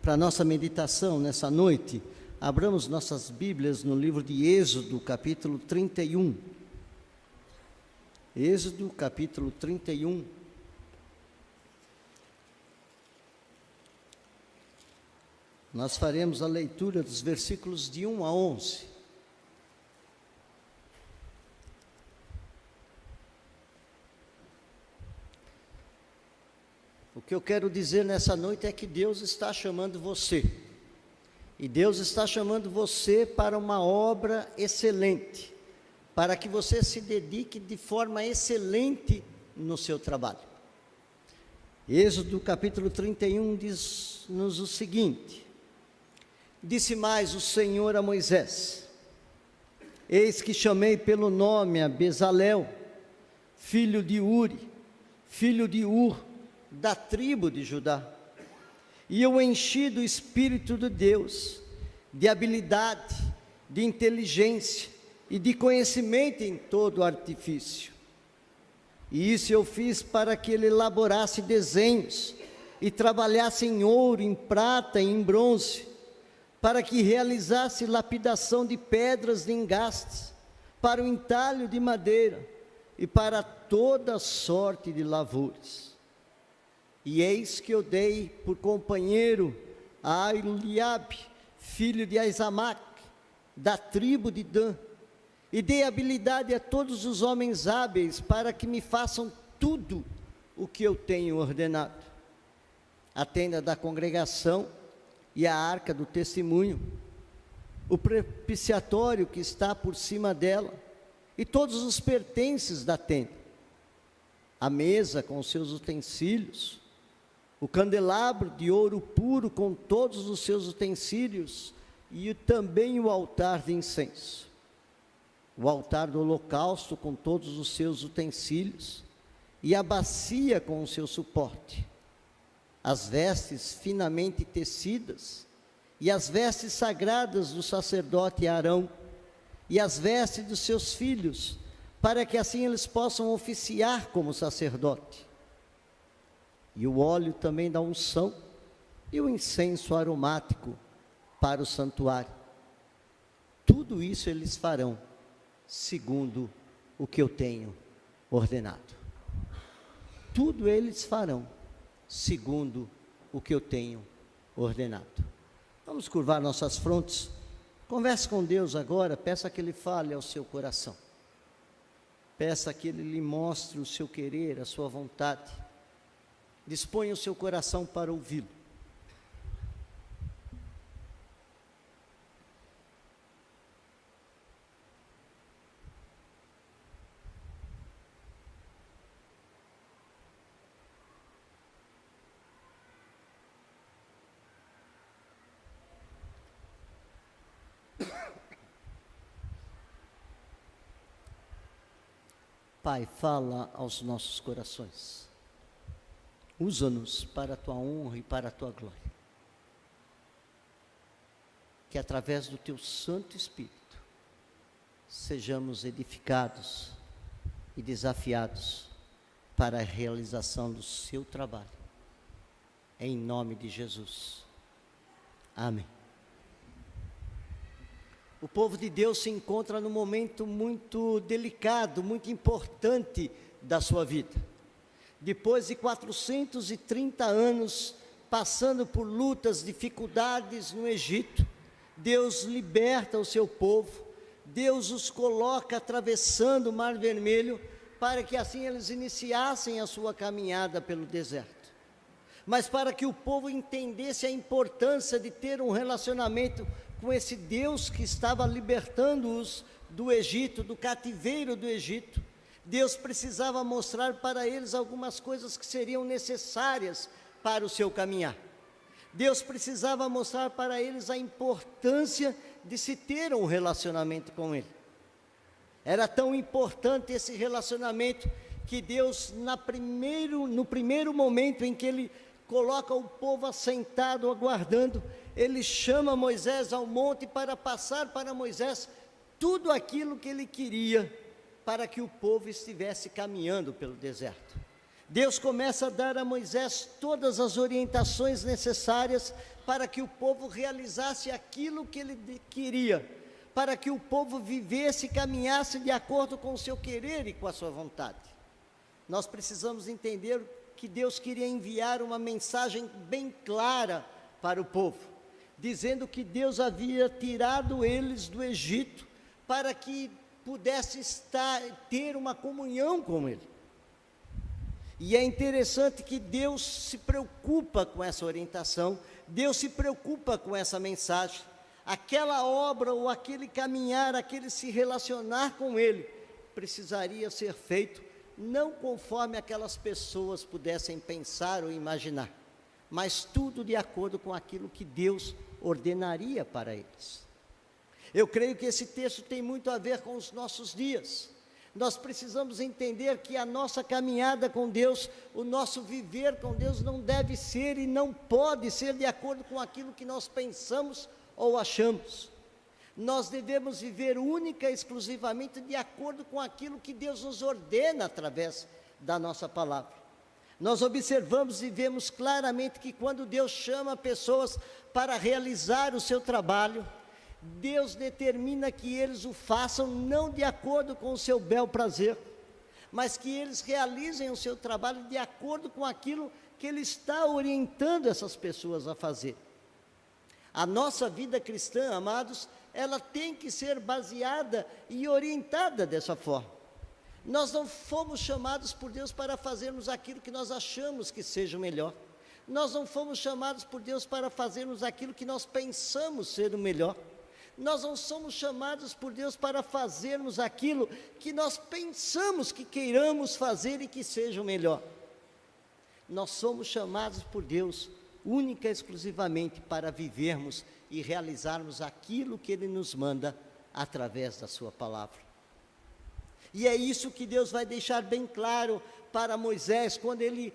Para a nossa meditação nessa noite, abramos nossas Bíblias no livro de Êxodo, capítulo 31. Êxodo, capítulo 31. Nós faremos a leitura dos versículos de 1 a 11. O que eu quero dizer nessa noite é que Deus está chamando você. E Deus está chamando você para uma obra excelente, para que você se dedique de forma excelente no seu trabalho. Êxodo capítulo 31 diz-nos o seguinte: disse mais o Senhor a Moisés: eis que chamei pelo nome a Bezalel, filho de Uri, filho de Ur, da tribo de Judá, e eu enchi do Espírito de Deus, de habilidade, de inteligência e de conhecimento em todo artifício. E isso eu fiz para que ele elaborasse desenhos e trabalhasse em ouro, em prata e em bronze, para que realizasse lapidação de pedras de engastes, para o entalho de madeira e para toda sorte de lavores. E eis que eu dei por companheiro a Eliabe, filho de Aizamaque, da tribo de Dan, e dei habilidade a todos os homens hábeis para que me façam tudo o que eu tenho ordenado: a tenda da congregação e a arca do testemunho, o propiciatório que está por cima dela, e todos os pertences da tenda, a mesa com os seus utensílios, o candelabro de ouro puro com todos os seus utensílios, e também o altar de incenso, o altar do holocausto com todos os seus utensílios, e a bacia com o seu suporte, as vestes finamente tecidas, e as vestes sagradas do sacerdote Arão, e as vestes dos seus filhos, para que assim eles possam oficiar como sacerdote, e o óleo também da unção, e o incenso aromático para o santuário. Tudo isso eles farão, segundo o que eu tenho ordenado. Tudo eles farão, segundo o que eu tenho ordenado. Vamos curvar nossas frontes. Converse com Deus agora, peça que Ele fale ao seu coração. Peça que Ele lhe mostre o seu querer, a sua vontade. Disponha o seu coração para ouvi-lo. Pai, fala aos nossos corações. Usa-nos para a Tua honra e para a Tua glória. Que através do Teu Santo Espírito, sejamos edificados e desafiados para a realização do Seu trabalho. Em nome de Jesus. Amém. O povo de Deus se encontra num momento muito delicado, muito importante da sua vida. Depois de 430 anos, passando por lutas, dificuldades no Egito, Deus liberta o seu povo, Deus os coloca atravessando o Mar Vermelho, para que assim eles iniciassem a sua caminhada pelo deserto. Mas para que o povo entendesse a importância de ter um relacionamento com esse Deus que estava libertando-os do Egito, do cativeiro do Egito, Deus precisava mostrar para eles algumas coisas que seriam necessárias para o seu caminhar. Deus precisava mostrar para eles a importância de se ter um relacionamento com Ele. Era tão importante esse relacionamento que Deus, no primeiro momento em que Ele coloca o povo assentado, aguardando, Ele chama Moisés ao monte para passar para Moisés tudo aquilo que Ele queria para que o povo estivesse caminhando pelo deserto. Deus começa a dar a Moisés todas as orientações necessárias para que o povo realizasse aquilo que ele queria, para que o povo vivesse e caminhasse de acordo com o seu querer e com a sua vontade. Nós precisamos entender que Deus queria enviar uma mensagem bem clara para o povo, dizendo que Deus havia tirado eles do Egito para que pudesse ter uma comunhão com Ele. E é interessante que Deus se preocupa com essa orientação, Deus se preocupa com essa mensagem. Aquela obra ou aquele caminhar, aquele se relacionar com Ele, precisaria ser feito não conforme aquelas pessoas pudessem pensar ou imaginar, mas tudo de acordo com aquilo que Deus ordenaria para eles. Eu creio que esse texto tem muito a ver com os nossos dias. Nós precisamos entender que a nossa caminhada com Deus, o nosso viver com Deus não deve ser e não pode ser de acordo com aquilo que nós pensamos ou achamos. Nós devemos viver única e exclusivamente de acordo com aquilo que Deus nos ordena através da nossa palavra. Nós observamos e vemos claramente que quando Deus chama pessoas para realizar o seu trabalho, Deus determina que eles o façam não de acordo com o seu bel prazer, mas que eles realizem o seu trabalho de acordo com aquilo que Ele está orientando essas pessoas a fazer. A nossa vida cristã, amados, ela tem que ser baseada e orientada dessa forma. Nós não fomos chamados por Deus para fazermos aquilo que nós achamos que seja o melhor. Nós não fomos chamados por Deus para fazermos aquilo que nós pensamos ser o melhor. Nós não somos chamados por Deus para fazermos aquilo que nós pensamos que queiramos fazer e que seja o melhor. Nós somos chamados por Deus única e exclusivamente para vivermos e realizarmos aquilo que Ele nos manda através da sua palavra. E é isso que Deus vai deixar bem claro para Moisés, quando Ele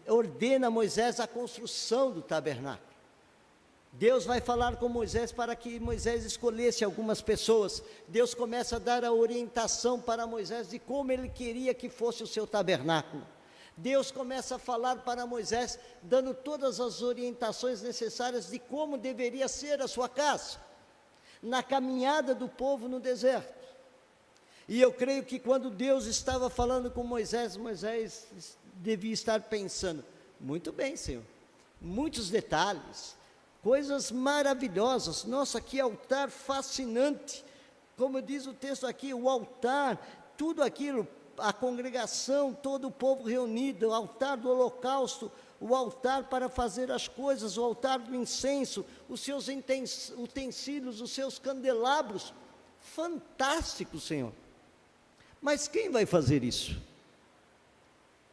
ordena a Moisés a construção do tabernáculo. Deus vai falar com Moisés para que Moisés escolhesse algumas pessoas. Deus começa a dar a orientação para Moisés de como Ele queria que fosse o seu tabernáculo. Deus começa a falar para Moisés, dando todas as orientações necessárias de como deveria ser a sua casa, na caminhada do povo no deserto. E eu creio que quando Deus estava falando com Moisés, Moisés devia estar pensando, muito bem, Senhor, muitos detalhes, coisas maravilhosas, nossa, que altar fascinante, como diz o texto aqui, o altar, tudo aquilo, a congregação, todo o povo reunido, o altar do holocausto, o altar para fazer as coisas, o altar do incenso, os seus utensílios, os seus candelabros, fantástico, Senhor. Mas quem vai fazer isso?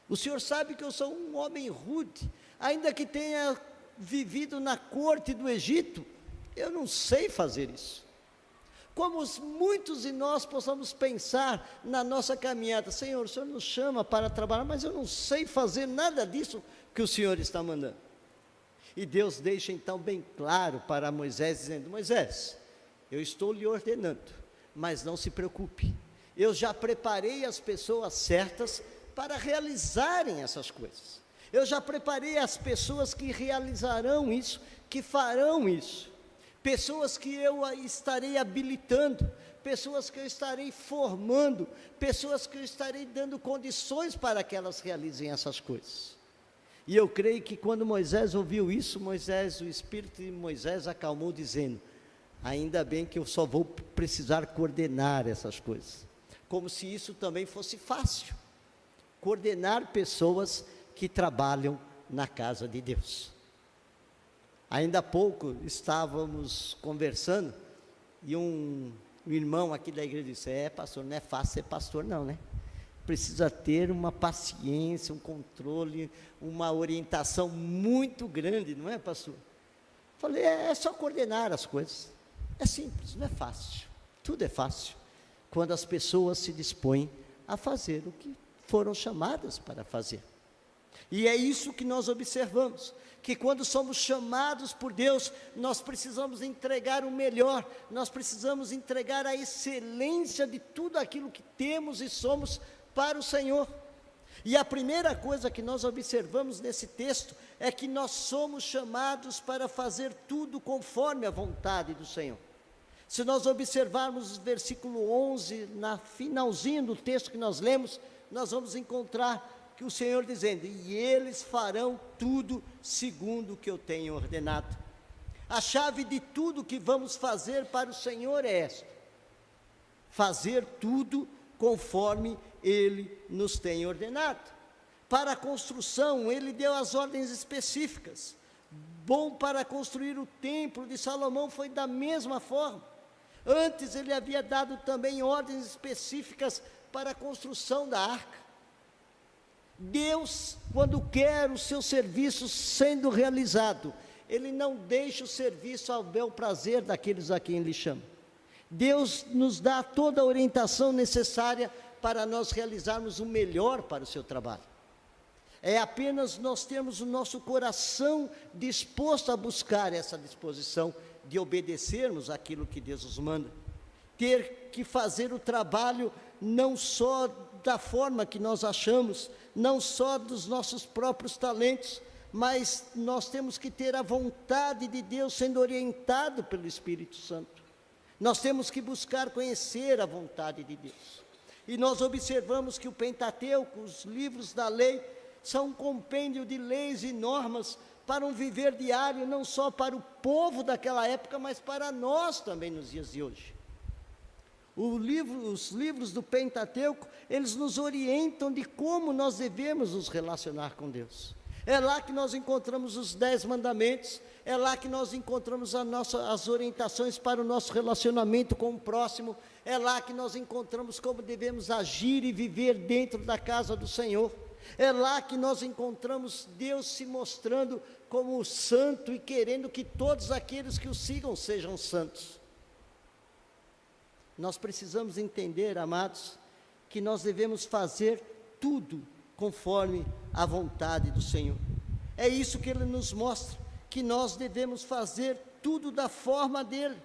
O Senhor sabe que eu sou um homem rude, ainda que tenha vivido na corte do Egito, eu não sei fazer isso. Como muitos de nós possamos pensar na nossa caminhada, Senhor, o Senhor nos chama para trabalhar, mas eu não sei fazer nada disso que o Senhor está mandando. E Deus deixa então bem claro para Moisés, dizendo, Moisés, eu estou lhe ordenando, mas não se preocupe, eu já preparei as pessoas certas para realizarem essas coisas. Eu já preparei as pessoas que realizarão isso, que farão isso. Pessoas que eu estarei habilitando, pessoas que eu estarei formando, pessoas que eu estarei dando condições para que elas realizem essas coisas. E eu creio que quando Moisés ouviu isso, o Espírito de Moisés acalmou dizendo, ainda bem que eu só vou precisar coordenar essas coisas. Como se isso também fosse fácil, coordenar pessoas que trabalham na casa de Deus. Ainda há pouco estávamos conversando e um irmão aqui da igreja disse, pastor, não é fácil ser pastor não, né? Precisa ter uma paciência, um controle, uma orientação muito grande, não é, pastor? Falei, é só coordenar as coisas, é simples, não é fácil, tudo é fácil, quando as pessoas se dispõem a fazer o que foram chamadas para fazer. E é isso que nós observamos, que quando somos chamados por Deus, nós precisamos entregar o melhor, nós precisamos entregar a excelência de tudo aquilo que temos e somos para o Senhor. E a primeira coisa que nós observamos nesse texto é que nós somos chamados para fazer tudo conforme a vontade do Senhor. Se nós observarmos o versículo 11, na finalzinho do texto que nós lemos, nós vamos encontrar que o Senhor dizendo: e eles farão tudo segundo o que eu tenho ordenado. A chave de tudo que vamos fazer para o Senhor é esta: fazer tudo conforme Ele nos tem ordenado. Para a construção, Ele deu as ordens específicas. Bom, para construir o templo de Salomão foi da mesma forma. Antes Ele havia dado também ordens específicas para a construção da arca. Deus, quando quer o seu serviço sendo realizado, Ele não deixa o serviço ao bel prazer daqueles a quem Ele chama. Deus nos dá toda a orientação necessária para nós realizarmos o melhor para o seu trabalho. É apenas nós termos o nosso coração disposto a buscar essa disposição de obedecermos aquilo que Deus nos manda. Ter que fazer o trabalho não só da forma que nós achamos, não só dos nossos próprios talentos, mas nós temos que ter a vontade de Deus sendo orientado pelo Espírito Santo. Nós temos que buscar conhecer a vontade de Deus. E nós observamos que o Pentateuco, os livros da lei, são um compêndio de leis e normas para um viver diário, não só para o povo daquela época, mas para nós também nos dias de hoje. Os livros do Pentateuco, eles nos orientam de como nós devemos nos relacionar com Deus. É lá que nós encontramos os 10 mandamentos, é lá que nós encontramos as orientações para o nosso relacionamento com o próximo, é lá que nós encontramos como devemos agir e viver dentro da casa do Senhor. É lá que nós encontramos Deus se mostrando como santo e querendo que todos aqueles que o sigam sejam santos. Nós precisamos entender, amados, que nós devemos fazer tudo conforme a vontade do Senhor. É isso que Ele nos mostra, que nós devemos fazer tudo da forma dEle,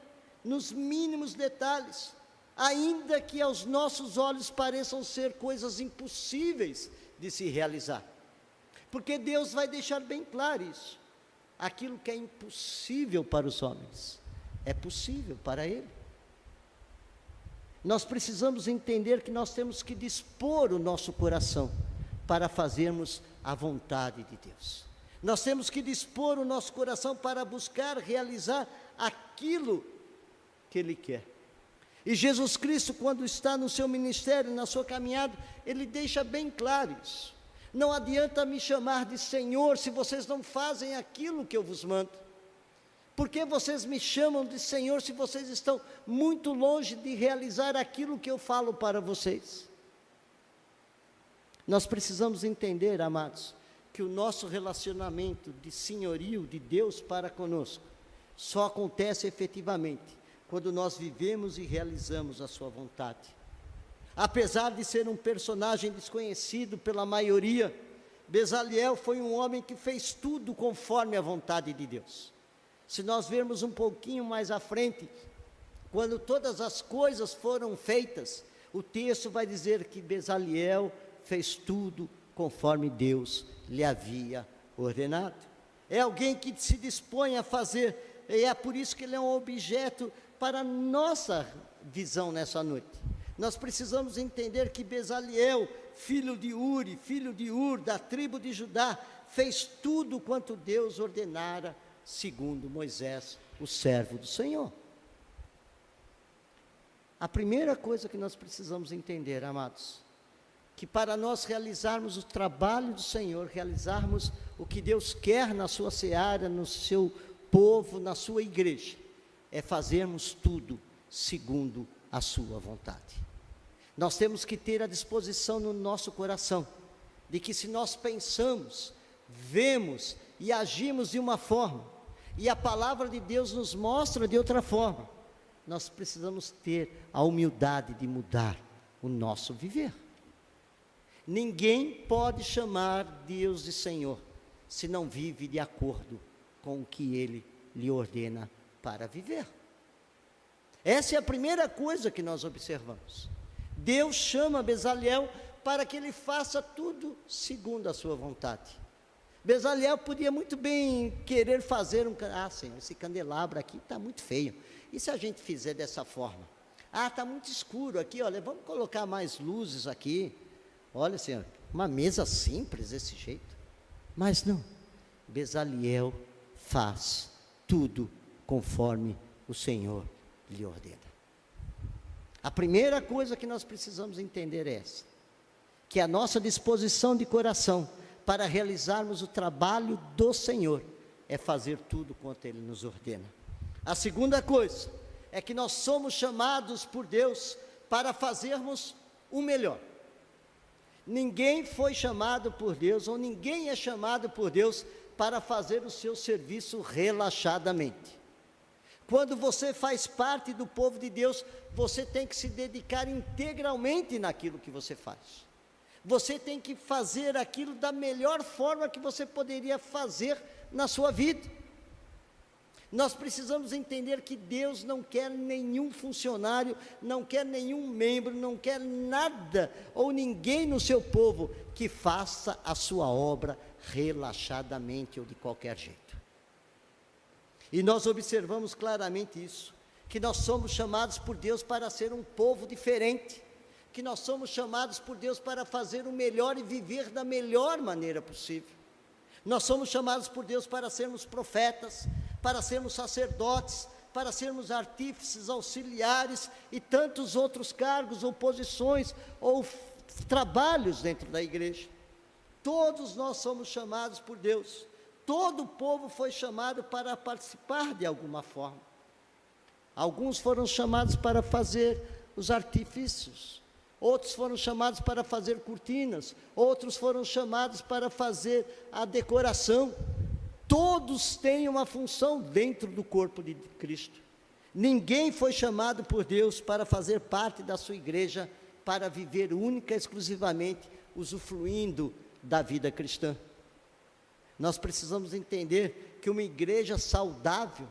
nos mínimos detalhes, ainda que aos nossos olhos pareçam ser coisas impossíveis de se realizar, porque Deus vai deixar bem claro isso. Aquilo que é impossível para os homens, é possível para Ele. Nós precisamos entender que nós temos que dispor o nosso coração para fazermos a vontade de Deus. Nós temos que dispor o nosso coração para buscar realizar aquilo que Ele quer. E Jesus Cristo, quando está no seu ministério, na sua caminhada, Ele deixa bem claro isso. Não adianta me chamar de Senhor se vocês não fazem aquilo que eu vos mando. Por que vocês me chamam de Senhor se vocês estão muito longe de realizar aquilo que eu falo para vocês? Nós precisamos entender, amados, que o nosso relacionamento de senhorio de Deus para conosco só acontece efetivamente quando nós vivemos e realizamos a sua vontade. Apesar de ser um personagem desconhecido pela maioria, Bezaliel foi um homem que fez tudo conforme a vontade de Deus. Se nós vermos um pouquinho mais à frente, quando todas as coisas foram feitas, o texto vai dizer que Bezaliel fez tudo conforme Deus lhe havia ordenado. É alguém que se dispõe a fazer, e é por isso que ele é um objeto para a nossa visão nessa noite. Nós precisamos entender que Bezaliel, filho de Ur, da tribo de Judá, fez tudo quanto Deus ordenara, segundo Moisés, o servo do Senhor. A primeira coisa que nós precisamos entender, amados, que para nós realizarmos o trabalho do Senhor, realizarmos o que Deus quer na sua seara, no seu povo, na sua igreja, é fazermos tudo segundo a sua vontade. Nós temos que ter a disposição no nosso coração, de que se nós pensamos, vemos e agimos de uma forma, e a palavra de Deus nos mostra de outra forma, nós precisamos ter a humildade de mudar o nosso viver. Ninguém pode chamar Deus de Senhor, se não vive de acordo com o que Ele lhe ordena para viver. Essa é a primeira coisa que nós observamos. Deus chama Bezaliel para que ele faça tudo segundo a sua vontade. Bezaleel podia muito bem querer fazer Senhor, esse candelabro aqui está muito feio, e se a gente fizer dessa forma? Está muito escuro aqui, olha, vamos colocar mais luzes aqui. Olha, Senhor, uma mesa simples desse jeito. Mas não, Bezaleel faz tudo conforme o Senhor lhe ordena. A primeira coisa que nós precisamos entender é essa, que a nossa disposição de coração para realizarmos o trabalho do Senhor é fazer tudo quanto Ele nos ordena. A segunda coisa é que nós somos chamados por Deus para fazermos o melhor. Ninguém foi chamado por Deus, ou ninguém é chamado por Deus para fazer o seu serviço relaxadamente. Quando você faz parte do povo de Deus, você tem que se dedicar integralmente naquilo que você faz. Você tem que fazer aquilo da melhor forma que você poderia fazer na sua vida. Nós precisamos entender que Deus não quer nenhum funcionário, não quer nenhum membro, não quer nada ou ninguém no seu povo que faça a sua obra relaxadamente ou de qualquer jeito. E nós observamos claramente isso, que nós somos chamados por Deus para ser um povo diferente, que nós somos chamados por Deus para fazer o melhor e viver da melhor maneira possível. Nós somos chamados por Deus para sermos profetas, para sermos sacerdotes, para sermos artífices, auxiliares e tantos outros cargos ou posições ou trabalhos dentro da igreja. Todos nós somos chamados por Deus. Todo o povo foi chamado para participar de alguma forma. Alguns foram chamados para fazer os artifícios, outros foram chamados para fazer cortinas, outros foram chamados para fazer a decoração. Todos têm uma função dentro do corpo de Cristo. Ninguém foi chamado por Deus para fazer parte da sua igreja, para viver única e exclusivamente, usufruindo da vida cristã. Nós precisamos entender que uma igreja saudável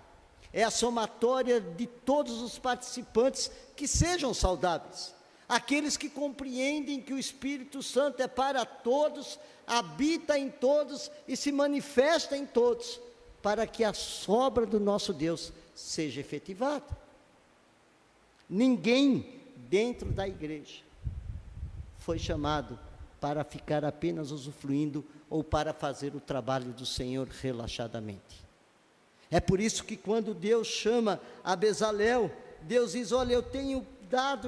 é a somatória de todos os participantes que sejam saudáveis. Aqueles que compreendem que o Espírito Santo é para todos, habita em todos e se manifesta em todos, para que a obra do nosso Deus seja efetivada. Ninguém dentro da igreja foi chamado para ficar apenas usufruindo ou para fazer o trabalho do Senhor relaxadamente. É por isso que quando Deus chama a Bezaleel, Deus diz: olha, eu tenho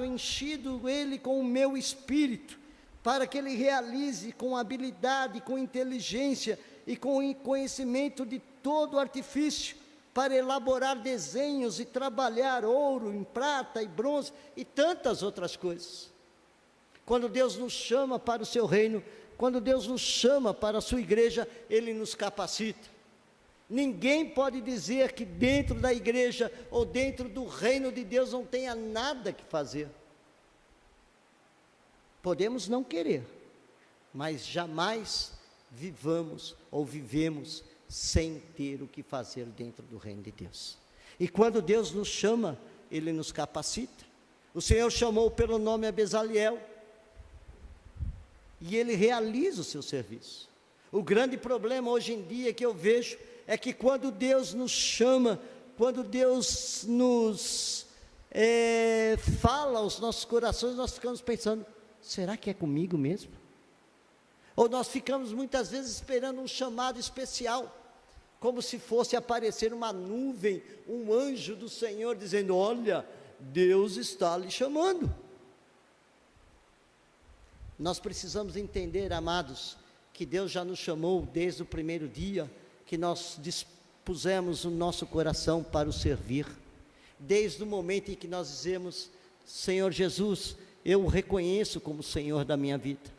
enchido ele com o meu espírito, para que ele realize com habilidade, com inteligência e com conhecimento de todo artifício, para elaborar desenhos e trabalhar ouro, em prata e bronze e tantas outras coisas. Quando Deus nos chama para o seu reino, quando Deus nos chama para a sua igreja, Ele nos capacita. Ninguém pode dizer que dentro da igreja ou dentro do reino de Deus não tenha nada que fazer. Podemos não querer, mas jamais vivamos ou vivemos sem ter o que fazer dentro do reino de Deus. E quando Deus nos chama, Ele nos capacita. O Senhor chamou pelo nome a Bezaleel, e ele realiza o seu serviço. O grande problema hoje em dia que eu vejo é que quando Deus nos chama, quando Deus nos fala aos nossos corações, nós ficamos pensando: será que é comigo mesmo? Ou nós ficamos muitas vezes esperando um chamado especial, como se fosse aparecer uma nuvem, um anjo do Senhor dizendo: olha, Deus está lhe chamando. Nós precisamos entender, amados, que Deus já nos chamou desde o primeiro dia que nós dispusemos o nosso coração para o servir. Desde o momento em que nós dizemos: Senhor Jesus, eu o reconheço como Senhor da minha vida.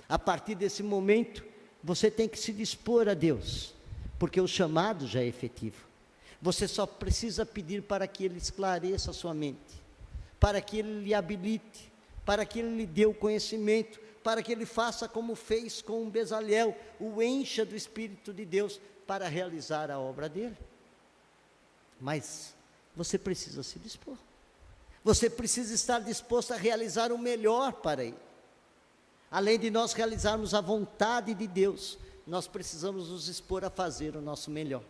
A partir desse momento, você tem que se dispor a Deus, porque o chamado já é efetivo. Você só precisa pedir para que Ele esclareça a sua mente, para que Ele lhe habilite, para que Ele lhe dê o conhecimento, para que Ele faça como fez com Bezaleel, o encha do Espírito de Deus para realizar a obra dele. Mas você precisa se dispor, você precisa estar disposto a realizar o melhor para Ele. Além de nós realizarmos a vontade de Deus, nós precisamos nos expor a fazer o nosso melhor.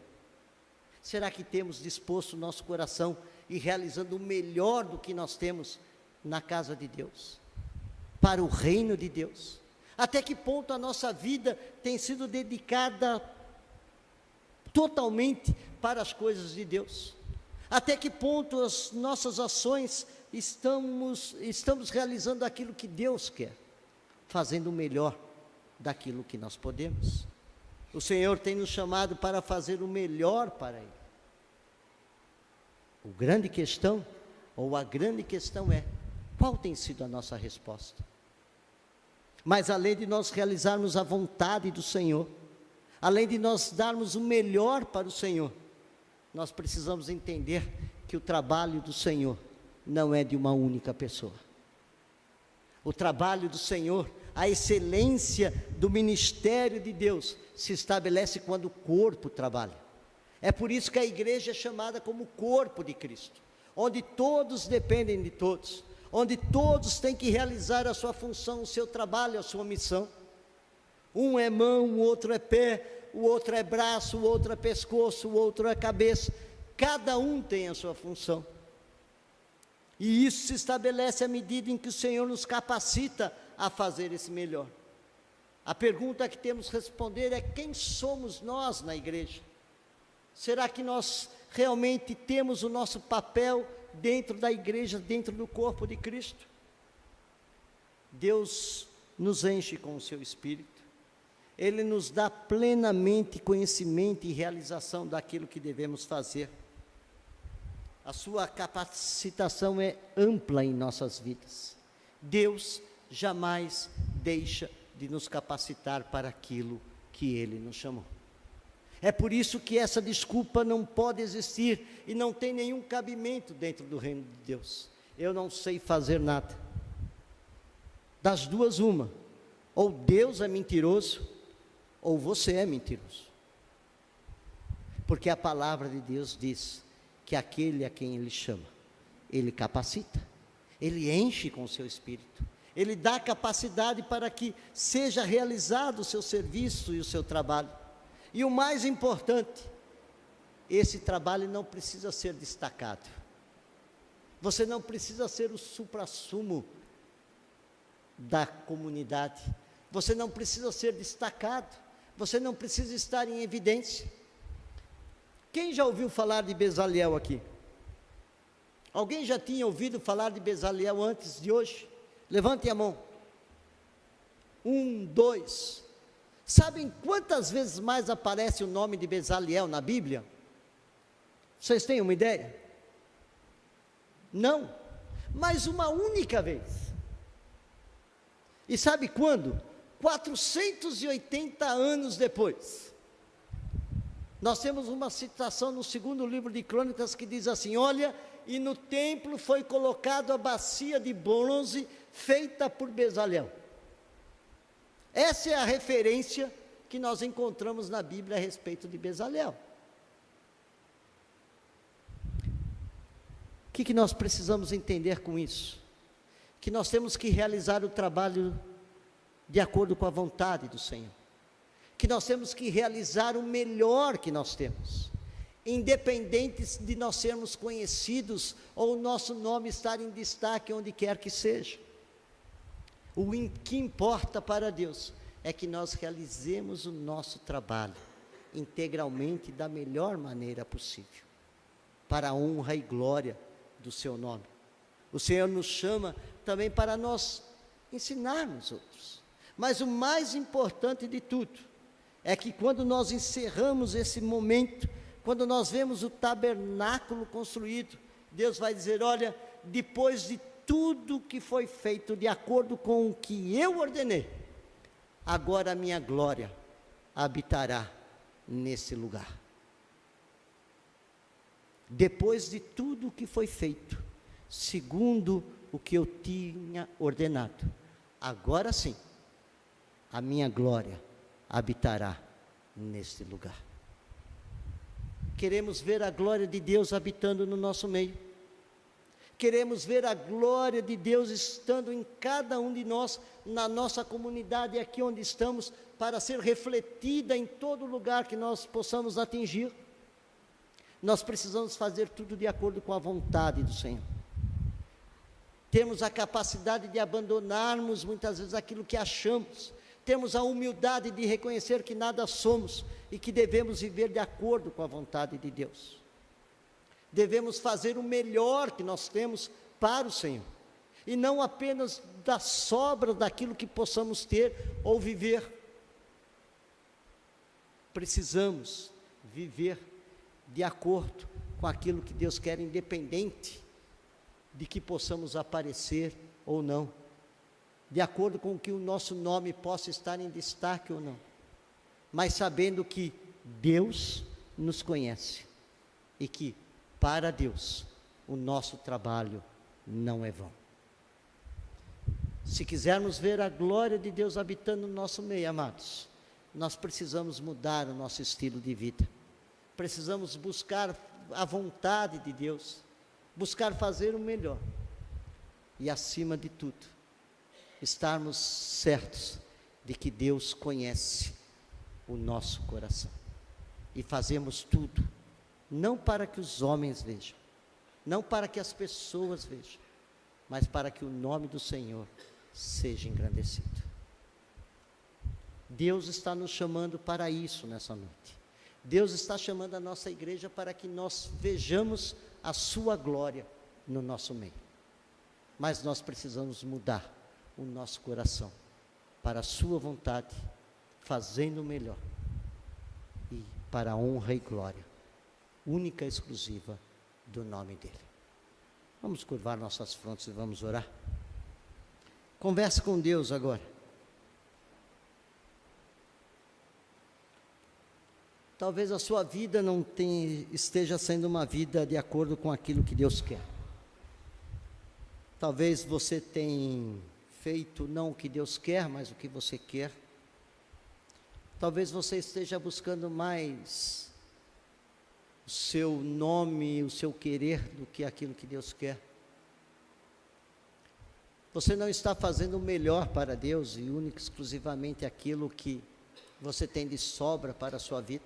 Será que temos disposto o nosso coração e realizando o melhor do que nós temos na casa de Deus, para o reino de Deus? Até que ponto a nossa vida tem sido dedicada totalmente para as coisas de Deus? Até que ponto as nossas ações estamos realizando aquilo que Deus quer, fazendo o melhor daquilo que nós podemos? O Senhor tem nos chamado para fazer o melhor para Ele. A grande questão é, qual tem sido a nossa resposta? Mas além de nós realizarmos a vontade do Senhor, além de nós darmos o melhor para o Senhor, nós precisamos entender que o trabalho do Senhor não é de uma única pessoa. O trabalho do Senhor, a excelência do ministério de Deus, se estabelece quando o corpo trabalha. É por isso que a igreja é chamada como corpo de Cristo, onde todos dependem de todos, onde todos têm que realizar a sua função, o seu trabalho, a sua missão. Um é mão, o outro é pé, o outro é braço, o outro é pescoço, o outro é cabeça. Cada um tem a sua função. E isso se estabelece à medida em que o Senhor nos capacita a fazer esse melhor. A pergunta que temos que responder é: quem somos nós na igreja? Será que nós realmente temos o nosso papel dentro da igreja, dentro do corpo de Cristo? Deus nos enche com o seu Espírito, Ele nos dá plenamente conhecimento e realização daquilo que devemos fazer. A sua capacitação é ampla em nossas vidas. Deus jamais deixa de nos capacitar para aquilo que Ele nos chamou. É por isso que essa desculpa não pode existir e não tem nenhum cabimento dentro do reino de Deus. Eu não sei fazer nada. Das duas, uma: ou Deus é mentiroso, ou você é mentiroso. Porque a palavra de Deus diz que aquele a quem Ele chama, Ele capacita, Ele enche com o seu Espírito, Ele dá capacidade para que seja realizado o seu serviço e o seu trabalho. E o mais importante, esse trabalho não precisa ser destacado. Você não precisa ser o suprassumo da comunidade. Você não precisa ser destacado. Você não precisa estar em evidência. Quem já ouviu falar de Bezaliel aqui? Alguém já tinha ouvido falar de Bezaliel antes de hoje? Levantem a mão. 1, 2. Sabem quantas vezes mais aparece o nome de Bezaliel na Bíblia? Vocês têm uma ideia? Não, mas uma única vez. E sabe quando? 480 anos depois. Nós temos uma citação no segundo livro de Crônicas que diz assim: olha, e no templo foi colocado a bacia de bronze feita por Bezaliel. Essa é a referência que nós encontramos na Bíblia a respeito de Bezaliel. O que nós precisamos entender com isso? Que nós temos que realizar o trabalho de acordo com a vontade do Senhor. Que nós temos que realizar o melhor que nós temos, independente de nós sermos conhecidos ou o nosso nome estar em destaque onde quer que seja. O que importa para Deus é que nós realizemos o nosso trabalho integralmente da melhor maneira possível, para a honra e glória do seu nome. O Senhor nos chama também para nós ensinarmos outros, mas o mais importante de tudo é que quando nós encerramos esse momento, quando nós vemos o tabernáculo construído, Deus vai dizer: olha, depois de tudo que foi feito de acordo com o que eu ordenei, agora a minha glória habitará nesse lugar. Depois de tudo que foi feito, segundo o que eu tinha ordenado, agora sim, a minha glória habitará neste lugar. Queremos ver a glória de Deus habitando no nosso meio. Queremos ver a glória de Deus estando em cada um de nós, na nossa comunidade, aqui onde estamos, para ser refletida em todo lugar que nós possamos atingir. Nós precisamos fazer tudo de acordo com a vontade do Senhor. Temos a capacidade de abandonarmos muitas vezes aquilo que achamos. Temos a humildade de reconhecer que nada somos e que devemos viver de acordo com a vontade de Deus. Devemos fazer o melhor que nós temos para o Senhor, e não apenas da sobra daquilo que possamos ter ou viver. Precisamos viver de acordo com aquilo que Deus quer, independente de que possamos aparecer ou não, de acordo com que o nosso nome possa estar em destaque ou não, mas sabendo que Deus nos conhece e que para Deus o nosso trabalho não é vão. Se quisermos ver a glória de Deus habitando no nosso meio, amados, nós precisamos mudar o nosso estilo de vida. Precisamos buscar a vontade de Deus, buscar fazer o melhor e, acima de tudo, estarmos certos de que Deus conhece o nosso coração, e fazemos tudo não para que os homens vejam, não para que as pessoas vejam, mas para que o nome do Senhor seja engrandecido. Deus está nos chamando para isso nessa noite. Deus está chamando a nossa igreja para que nós vejamos a sua glória no nosso meio. Mas nós precisamos mudar o nosso coração para a sua vontade, fazendo o melhor, e para a honra e glória única e exclusiva do nome dele. Vamos curvar nossas frontes e vamos orar. Converse com Deus agora. Talvez a sua vida esteja sendo uma vida de acordo com aquilo que Deus quer. Talvez você tenha feito não o que Deus quer, mas o que você quer. Talvez você esteja buscando mais o seu nome, o seu querer, do que aquilo que Deus quer. Você não está fazendo o melhor para Deus, e único e exclusivamente aquilo que você tem de sobra para a sua vida.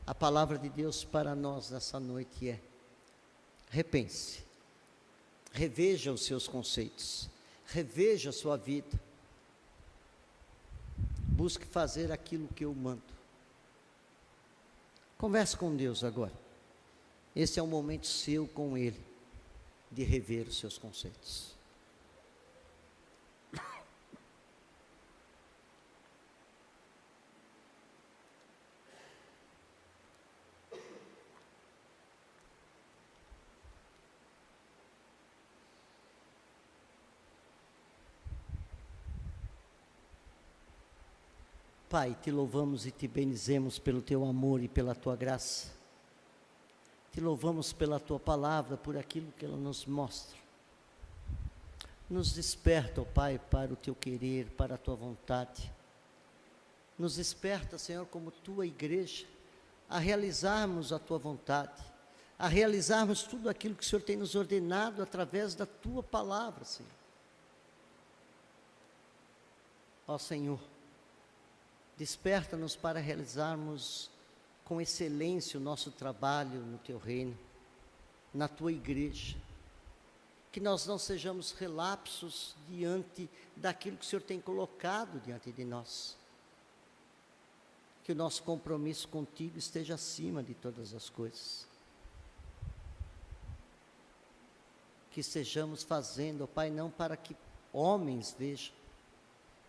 A palavra de Deus para nós nessa noite é: repense, reveja os seus conceitos, reveja a sua vida, busque fazer aquilo que eu mando. Converse com Deus agora. Esse é o momento seu com Ele, de rever os seus conceitos. Pai, te louvamos e te bendizemos pelo teu amor e pela tua graça. Te louvamos pela tua palavra, por aquilo que ela nos mostra. Nos desperta, ó Pai, para o teu querer, para a tua vontade. Nos desperta, Senhor, como tua igreja, a realizarmos a tua vontade, a realizarmos tudo aquilo que o Senhor tem nos ordenado através da tua palavra, Senhor. Ó Senhor, desperta-nos para realizarmos com excelência o nosso trabalho no teu reino, na tua igreja. Que nós não sejamos relapsos diante daquilo que o Senhor tem colocado diante de nós. Que o nosso compromisso contigo esteja acima de todas as coisas. Que estejamos fazendo, ó Pai, não para que homens vejam,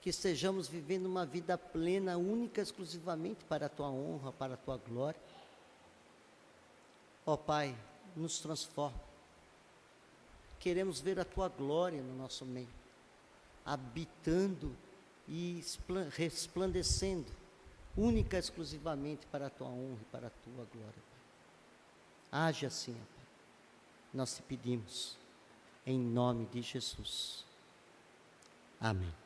que estejamos vivendo uma vida plena, única, exclusivamente para a tua honra, para a tua glória. Ó Pai, nos transforma. Queremos ver a tua glória no nosso meio, habitando e resplandecendo, única, exclusivamente para a tua honra e para a tua glória. Age assim, ó Pai. Nós te pedimos, em nome de Jesus. Amém.